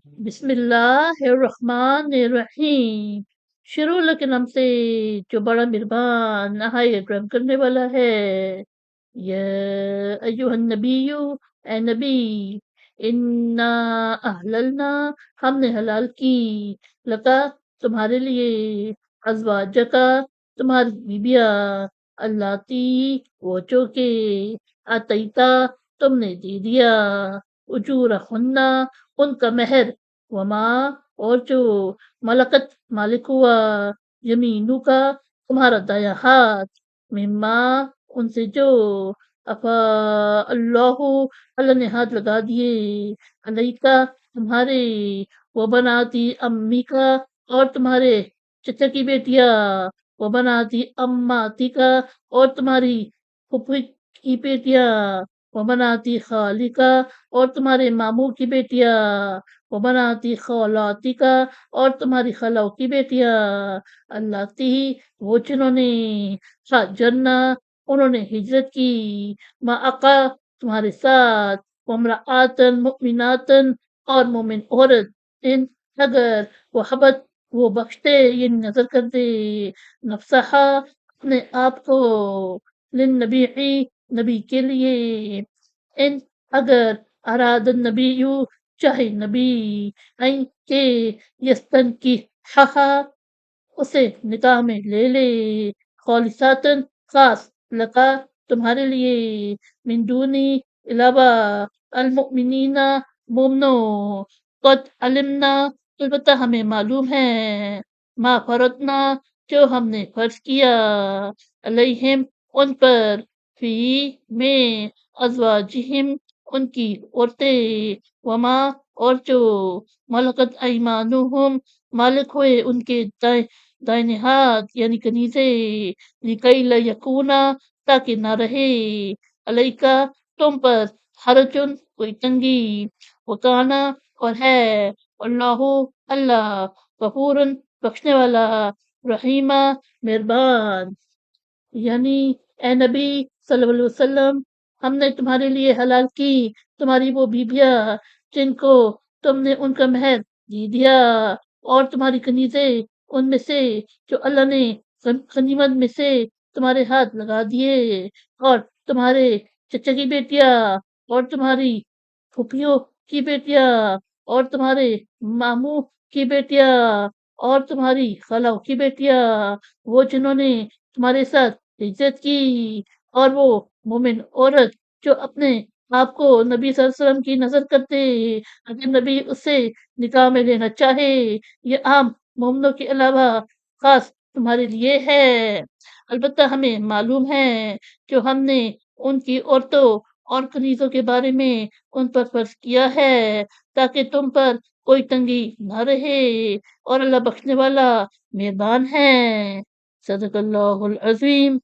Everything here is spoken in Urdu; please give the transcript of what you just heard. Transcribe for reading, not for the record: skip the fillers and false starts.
بسم اللہ الرحمن الرحیم۔ شروع اللہ کے نام سے جو بڑا مہربان نہایت رحم کرنے والا ہے۔ یا ایہا النبی، اے نبی، انا احللنا، ہم نے حلال کی، لکا، تمہارے لیے، ازواجکا، تمہاری بیبیاں، اللاتی، وہ چوکے، آتیتا، تم نے دے دیا، اجورہن، ان کا مہر، وما، اور جو ملکت، مالک ہوا، یمینو کا، تمہارا دایاں ہاتھ، مما، ان سے جو، افا اللہ، اللہ نے ہاتھ لگا دیے، علیکا، تمہارے، وہ بناتی امی کا، اور تمہارے چچا کی بیٹیاں، وہ بناتی اماتی کا، اور تمہاری پھوپھی کی بیٹیاں، وہ بناتی خالی کا، اور تمہارے ماموں کی بیٹیاں، وہ بناتی خولاتی کا، اور تمہاری خالوں کی بیٹیاں، اللاتی، وہ جنہوں نے، ہاجرنا، انہوں نے ہجرت کی، معاقا، تمہارے ساتھ، وامرأتن مؤمناتن، اور مومن عورت، ان، اگر، وہ حبت، وہ بخشتے، یہ نظر کر دے، نفسہا، اپنے آپ کو، للنبی، نبی کے لیے، ان، اگر، اراد النبی، چاہے نبی، این کہ، یستن کی، اسے نکاح میں لے لے، خالصاتن، خاص، لکا، تمہارے لیے، من دونی، علاوہ، المؤمنین، مومنوں، قد علمنا، البتہ ہمیں معلوم ہے، ما فرضنا، جو ہم نے فرض کیا، علیہم، ان پر، فی، میں، ازواجہم، ان کی عورتیں، وما، اور جو، ملکت ایمانہم، مالک ہوئے ان کے دائیں ہاتھ یعنی کنیزے، لکی لا یکونا، تاکہ نہ رہے، علیکا، تم پر، حرجن، کوئی تنگی، وکانا، اور ہے، اللہ، اللہ، غفورن، بخشنے والا، رحیمہ، مہربان۔ یعنی، اے نبی صلی اللہ علیہ وسلم، ہم نے تمہارے لیے حلال کی تمہاری وہ بیبیاں جن کو تم نے ان کا مہر دے دیا، اور تمہاری کنیزیں ان میں سے جو اللہ نے غنیمت میں سے تمہارے ہاتھ لگا دیے، اور تمہارے چچا کی بیٹیاں، اور تمہاری پھوپھیوں کی بیٹیاں، اور تمہارے ماموں کی بیٹیاں، اور تمہاری خالوں کی بیٹیاں، وہ جنہوں نے تمہارے ساتھ ہجرت کی، اور وہ مومن عورت جو اپنے آپ کو نبی صلی اللہ علیہ وسلم کی نظر کرتے، اگر نبی اس سے نکاح میں لینا چاہے، یہ عام مومنوں کے علاوہ خاص تمہارے لیے ہے، البتہ ہمیں معلوم ہے جو ہم نے ان کی عورتوں اور کنیزوں کے بارے میں ان پر فرض کیا ہے، تاکہ تم پر کوئی تنگی نہ رہے، اور اللہ بخشنے والا مہربان ہے۔ صدق اللہ العظیم۔